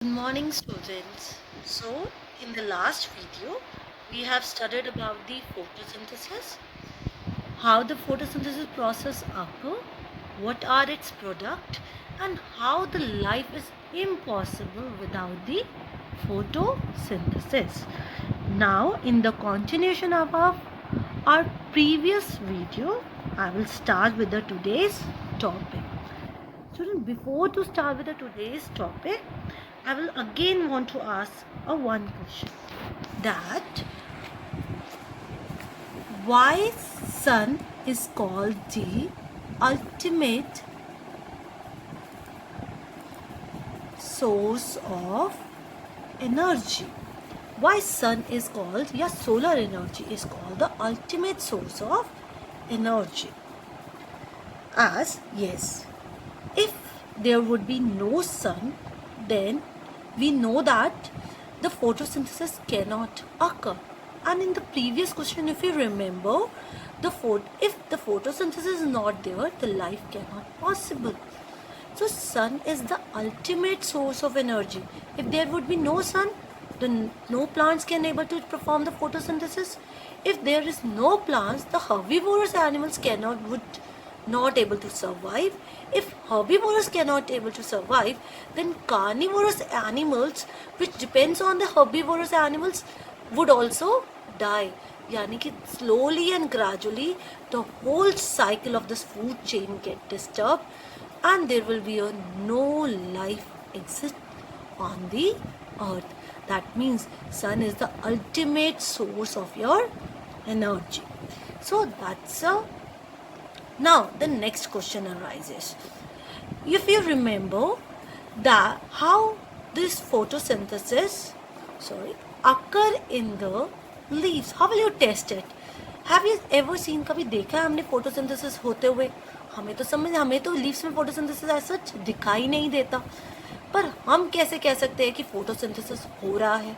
Good morning, students. So, in the last video, we have studied about the photosynthesis, how the photosynthesis process occur, what are its product, and how the life is impossible without the photosynthesis. Now, in the continuation of our previous video, I will start with the today's topic. Student, before to start with the today's topic, I will again want to ask a one question, that why sun is called the ultimate source of energy. Why sun is called, yeah, solar energy is called the ultimate source of energy. As yes, if there would be no sun, then we know that the photosynthesis cannot occur. And in the previous question, if you remember, if the photosynthesis is not there, the life cannot possible. So sun is the ultimate source of energy. If there would be no sun, then no plants can able to perform the photosynthesis. If there is no plants, the herbivorous animals would not able to survive. If herbivorous cannot able to survive, then carnivorous animals which depends on the herbivorous animals would also die. Yani ki slowly and gradually the whole cycle of this food chain get disturbed and there will be a no life exist on the earth. That means sun is the ultimate source of your energy. So that's a now the next question arises. If you remember that how this photosynthesis occur in the leaves, how will you test it? Have you ever seen, कभी देखा है हमने photosynthesis होते हुए? हमें तो leaves में photosynthesis ऐसा दिखाई नहीं देता, पर हम कैसे कह सकते हैं कि photosynthesis हो रहा है?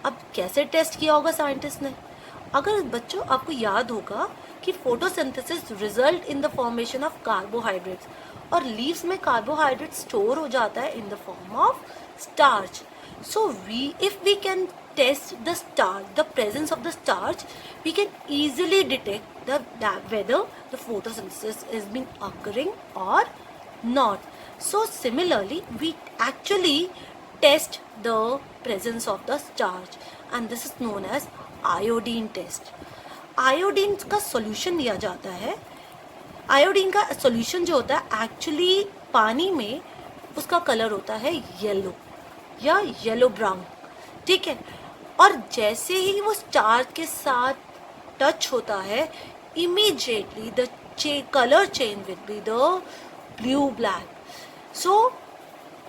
अब कैसे टेस्ट किया होगा साइंटिस्ट ने? अगर बच्चों आपको याद होगा कि photosynthesis result in the formation of carbohydrates, और लीव्स में कार्बोहाइड्रेट स्टोर हो जाता है in the form of starch. So if we can test the starch, the presence of the starch, we can easily detect whether the photosynthesis is been occurring or not. So similarly, we actually test the presence of the starch, and this is known as iodine test. Iodine का solution दिया जाता है. Iodine का solution जो होता है actually पानी में उसका कलर होता है येलो या येलो ब्राउन, ठीक है. और जैसे ही वो स्टार्च के साथ टच होता है, immediately the colour change will be the blue black. So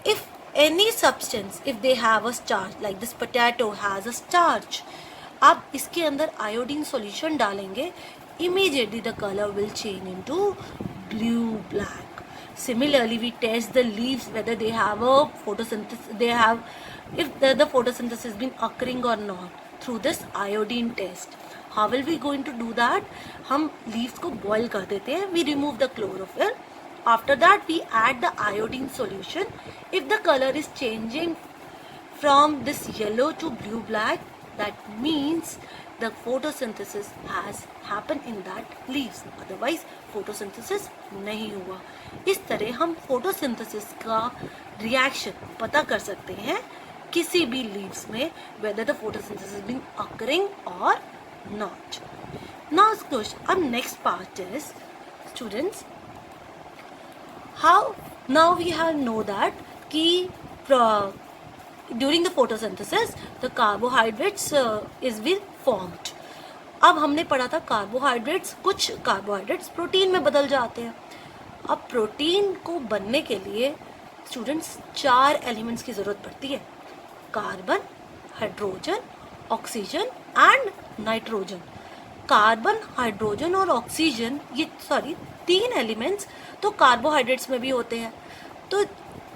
if any substance, if they have a starch, like this potato has a starch, आप इसके अंदर आयोडीन सॉल्यूशन डालेंगे, immediately the color will change into blue black. Similarly, we test the leaves whether they have a photosynthesis, if the photosynthesis has been occurring or not through this iodine test. How will we going to do that? हम leaves को boil कर देते हैं, we remove the chlorophyll. After that, we add the iodine solution. If the color is changing from this yellow to blue black, that means the photosynthesis has happened in that leaves. Otherwise photosynthesis नहीं हुआ. इस तरह हम photosynthesis का reaction पता कर सकते हैं किसी भी leaves में, whether the photosynthesis has been occurring or not. Now next part is, students, how now we have know that कि during the photosynthesis the carbohydrates is been formed. अब हमने पढ़ा था कार्बोहाइड्रेट्स, कुछ कार्बोहाइड्रेट्स प्रोटीन में बदल जाते हैं. अब प्रोटीन को बनने के लिए स्टूडेंट्स 4 एलिमेंट्स की ज़रूरत पड़ती है: carbon, hydrogen, oxygen and nitrogen. Carbon, hydrogen और ऑक्सीजन, ये 3 एलिमेंट्स तो कार्बोहाइड्रेट्स में भी होते हैं. तो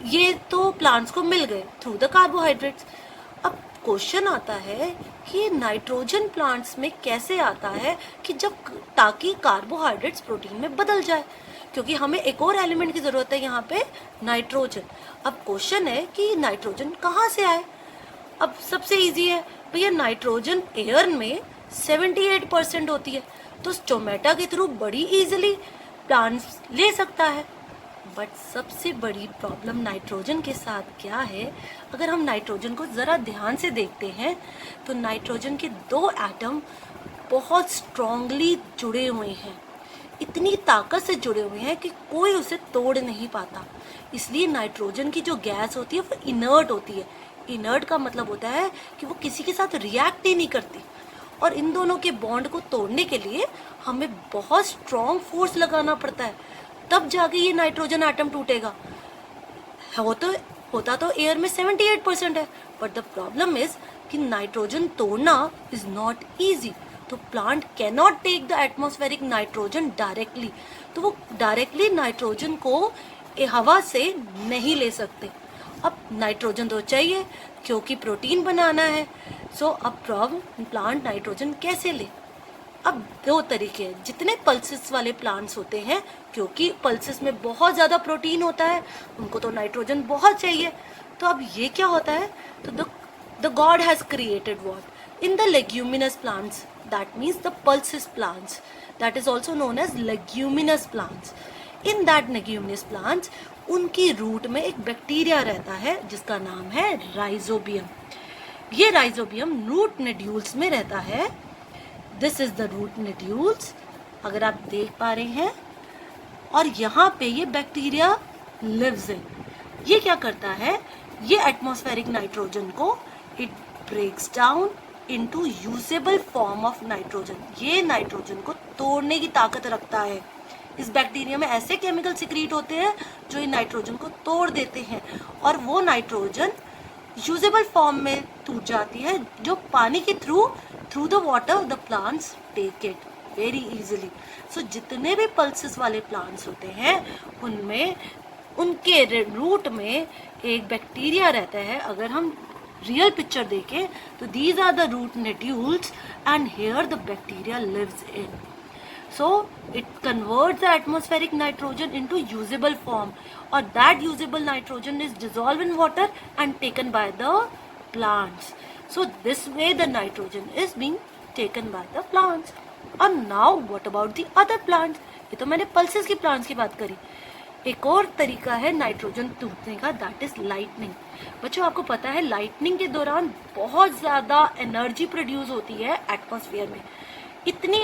ये तो प्लांट्स को मिल गए थ्रू द कार्बोहाइड्रेट्स. अब क्वेश्चन आता है कि नाइट्रोजन प्लांट्स में कैसे आता है कि जब, ताकि कार्बोहाइड्रेट्स प्रोटीन में बदल जाए, क्योंकि हमें एक और एलिमेंट की ज़रूरत है यहाँ पे, नाइट्रोजन। अब क्वेश्चन है कि नाइट्रोजन कहाँ से आए। अब सबसे इजी है भैया, नाइट्रोजन एयर में 78% होती है, तो स्टोमेटा के थ्रू बड़ी इजीली प्लांट्स ले सकता है। बट सबसे बड़ी प्रॉब्लम नाइट्रोजन के साथ क्या है, अगर हम नाइट्रोजन को ज़रा ध्यान से देखते हैं तो नाइट्रोजन के 2 एटम बहुत स्ट्रांगली जुड़े हुए हैं, इतनी ताकत से जुड़े हुए हैं कि कोई उसे तोड़ नहीं पाता। इसलिए नाइट्रोजन की जो गैस होती है वो इनर्ट होती है। इनर्ट का मतलब होता है कि वो किसी के साथ रिएक्ट ही नहीं करती, और इन दोनों के बॉन्ड को तोड़ने के लिए हमें बहुत स्ट्रॉन्ग फोर्स लगाना पड़ता है, तब जाके ये नाइट्रोजन एटम टूटेगा। होता तो एयर में 78% है, बट द प्रॉब्लम इज कि नाइट्रोजन तोड़ना इज नॉट ईजी। तो plant can not take the atmospheric nitrogen directly, तो वो डायरेक्टली नाइट्रोजन को हवा से नहीं ले सकते। अब नाइट्रोजन तो चाहिए क्योंकि प्रोटीन बनाना है, सो अब प्लांट नाइट्रोजन कैसे ले। अब 2 तरीके हैं, जितने पल्सेस वाले प्लांट्स होते हैं, क्योंकि पल्सेस में बहुत ज़्यादा प्रोटीन होता है, उनको तो नाइट्रोजन बहुत चाहिए। तो अब ये क्या होता है, तो the god has created what in the leguminous plants, that means the pulses plants, that is also known as leguminous plants. In that leguminous plants उनकी रूट में एक बैक्टीरिया रहता है जिसका नाम है राइजोबियम। ये राइजोबियम रूट नोड्यूल्स में रहता है। This is the root nodules, अगर आप देख पा रहे हैं, और यहाँ पे ये बैक्टीरिया लिव्स इन। ये क्या करता है, ये एटमॉस्फेरिक नाइट्रोजन को it breaks down into usable form of nitrogen. ये नाइट्रोजन को तोड़ने की ताकत रखता है। इस बैक्टीरिया में ऐसे केमिकल सिक्रीट होते हैं जो इन नाइट्रोजन को तोड़ देते हैं, और वो नाइट्रोजन यूजेबल फॉर्म में टूट जाती है, जो पानी के through the water the plants take it very easily. So जितने भी पल्सेस वाले प्लांट्स होते हैं उनमें उनके रूट में एक बैक्टीरिया रहता है। अगर हम रियल पिक्चर देखें तो these are the root nodules and here the bacteria lives in. So it converts the atmospheric nitrogen into usable form, or that usable nitrogen is dissolved in water and taken by the plants. So this way the nitrogen is being taken by the plants. And now what about the other plants? ये तो मैंने pulses की plants की बात करी। एक और तरीका है नाइट्रोजन टूटने का, दैट इज लाइटनिंग। बच्चों आपको पता है लाइटनिंग के दौरान बहुत ज़्यादा एनर्जी प्रोड्यूस होती है एटमॉस्फेयर में। इतनी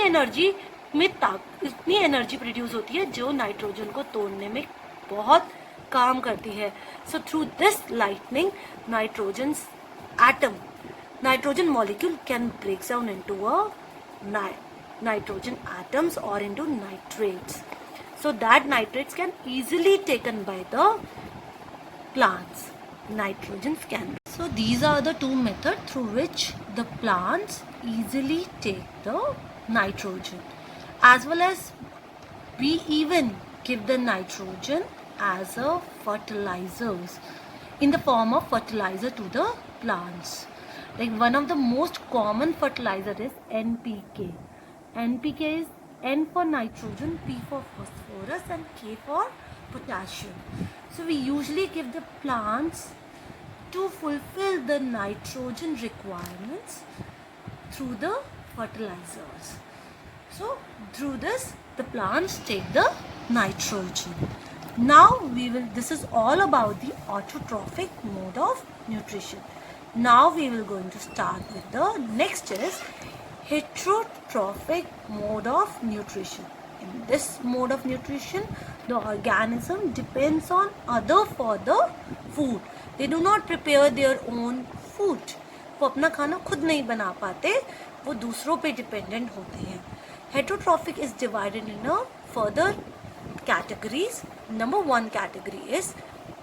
एनर्जी प्रोड्यूस होती है जो नाइट्रोजन को तोड़ने में बहुत काम करती है। So through this lightning nitrogen molecule can break down into a nitrogen atoms or into nitrates, so that nitrates can easily taken by the plants. Nitrogens can be. So these are the 2 methods through which the plants easily take the nitrogen, as well as we even give the nitrogen as a fertilizers in the form of fertilizer to the plants. Like one of the most common fertilizer is NPK. NPK is N for nitrogen, P for phosphorus and K for potassium. So we usually give the plants to fulfill the nitrogen requirements through the fertilizers. So through this the plants take the nitrogen. Now this is all about the autotrophic mode of nutrition. Now we will going to start with the next is heterotrophic mode of nutrition. In this mode of nutrition, the organism depends on other for the food. They do not prepare their own food. वो अपना खाना खुद नहीं बना पाते, वो दूसरों पे डिपेंडेंट होते हैं. Heterotrophic is divided in a further categories. Number 1 category is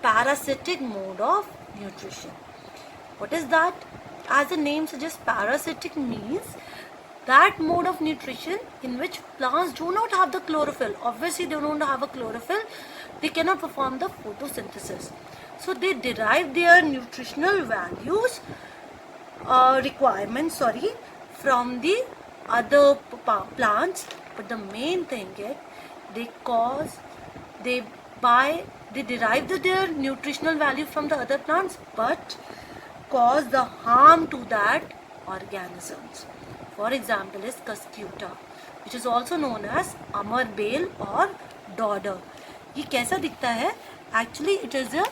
parasitic mode of nutrition. What is that? As the name suggests, parasitic means that mode of nutrition in which plants do not have the chlorophyll. Obviously they don't have a chlorophyll, they cannot perform the photosynthesis, so they derive their nutritional values requirements from the other plants. But the main thing is they cause they derive their nutritional value from the other plants, but cause the harm to that organisms. For example is Cuscuta, which is also known as Amar Bale or Dodder. ये कैसा दिखता है? Actually it is a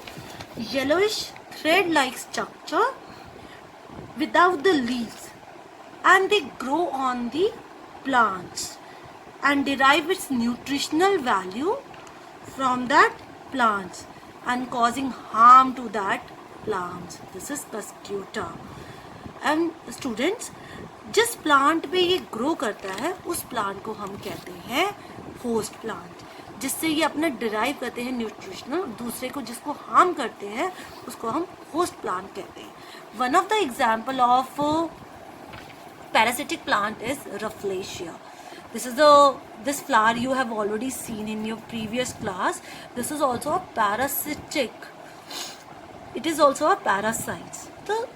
yellowish thread like structure without the leaves, and they grow on the plants and derive its nutritional value from that plants and causing harm to that plants. This is Cuscuta. And students, जिस plant पे ये grow करता है उस plant को हम कहते हैं होस्ट प्लांट, जिससे ये अपना डिराइव करते हैं न्यूट्रिशनल, दूसरे को जिसको हार्म करते हैं उसको हम होस्ट प्लांट कहते हैं. One of the example of parasitic plant is Rafflesia. This flower you have already seen in your previous class. This is also a parasitic. It is also a parasite. So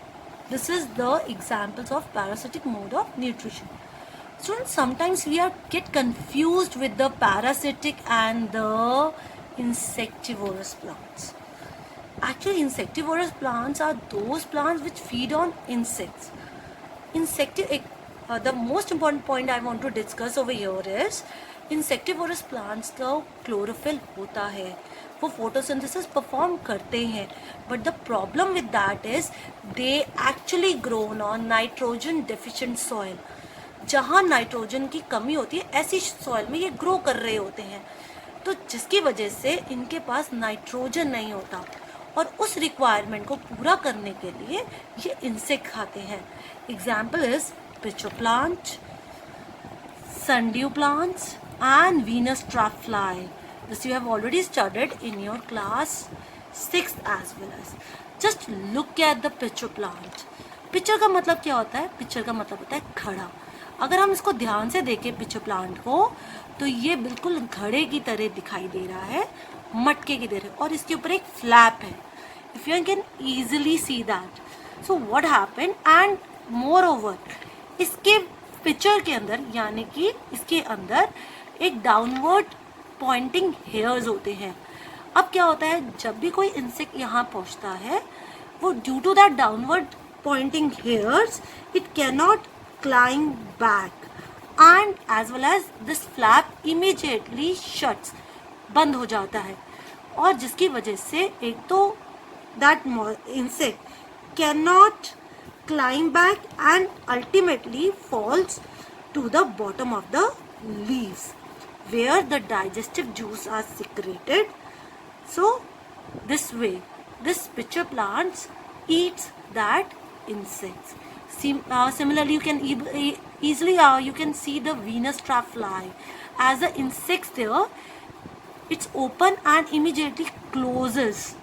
this is the examples of parasitic mode of nutrition. Students, sometimes we get confused with the parasitic and the insectivorous plants. Actually, insectivorous plants are those plants which feed on insects. The most important point I want to discuss over here is insectivorous plants का chlorophyll होता है, वो photosynthesis perform करते हैं, but the problem with that is they actually grown on nitrogen deficient soil. जहाँ nitrogen की कमी होती है ऐसी सॉइल में ये ग्रो कर रहे होते हैं, तो जिसकी वजह से इनके पास नाइट्रोजन नहीं होता और उस रिक्वायरमेंट को पूरा करने के लिए ये इंसेक्ट खाते हैं. एग्जाम्पल इज पिचो plant, sundew plants and Venus trapfly. This you have already studied in your class 6th as well as. Just look at the pitcher plant. Picture का मतलब क्या होता है? पिक्चर का मतलब होता है घड़ा. अगर हम इसको ध्यान से देखें पिक्चर प्लांट को, तो ये बिल्कुल घड़े की तरह दिखाई दे रहा है, मटके की तरह, और इसके ऊपर एक फ्लैप है. If you can easily see that. So what happen, and more over इसके पिक्चर के अंदर, यानी कि इसके अंदर एक डाउनवर्ड पॉइंटिंग हेयर्स होते हैं. अब क्या होता है, जब भी कोई इंसेक्ट यहाँ पहुँचता है, वो due to that downward pointing hairs, it cannot climb back, and as well as this flap immediately shuts, बंद हो जाता है, और जिसकी वजह से एक तो that insect cannot climb back and ultimately falls to the bottom of the leaves where the digestive juice are secreted. So this way this pitcher plants eats that insects. Similarly, you can easily you can see the Venus trapfly. As the insects there, it's open and immediately closes,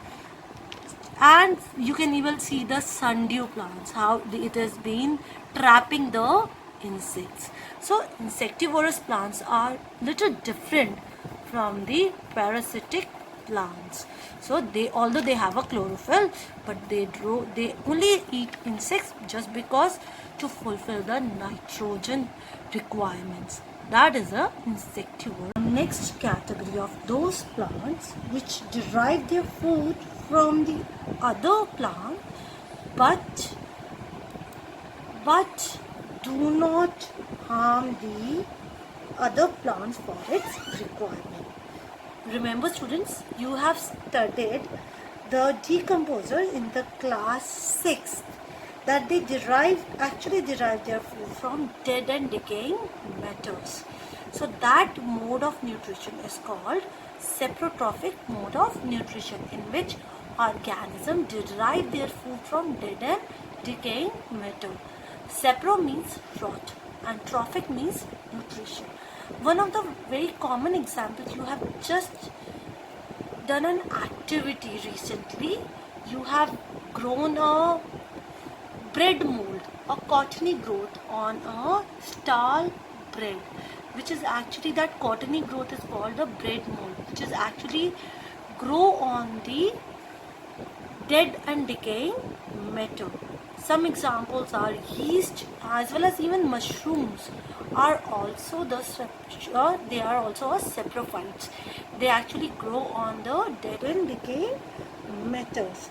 and you can even see the sundew plants, how it has been trapping the insects. So insectivorous plants are little different from the parasitic plants. So although they have a chlorophyll, but they only eat insects just because to fulfill the nitrogen requirements. That is a insectivore. Next category of those plants which derive their food from the other plant, but do not harm the other plants for its requirement. Remember students, you have studied the decomposer in the class 6, that they actually derive their food from dead and decaying matters. So that mode of nutrition is called saprotrophic mode of nutrition, in which organisms derive their food from dead and decaying matter. Sapro means rot and trophic means nutrition. One of the very common examples, you have just done an activity recently. You have grown a bread mold, a cottony growth on a stall bread, which is actually, that cottony growth is called the bread mold, which is actually grow on the dead and decaying matter. some examples are yeast as well as even mushrooms are also they are also a saprophytes. They actually grow on the dead and decaying matters.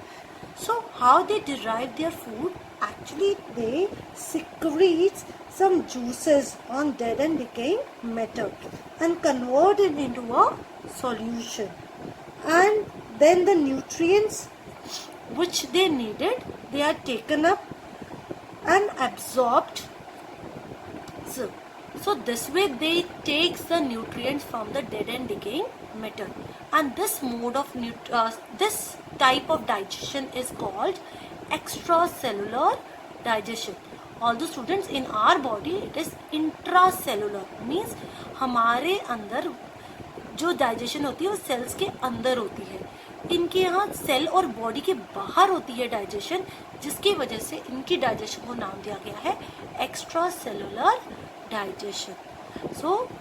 So how they derive their food? Actually they secrete some juices on dead and decaying matter and convert it into a solution, and then the nutrients which they needed, they are taken up and absorbed. So this way they takes the nutrients from the dead and decaying matter, and this mode of this type of digestion is called extracellular digestion. Although students, in our body it is intracellular, means हमारे अंदर जो digestion होती है वो sales के अंदर होती है, इनके यहाँ सेल और बॉडी के बाहर होती है डाइजेशन, जिसकी वजह से इनकी डाइजेशन को नाम दिया गया है एक्स्ट्रा सेलुलर डाइजेशन. सो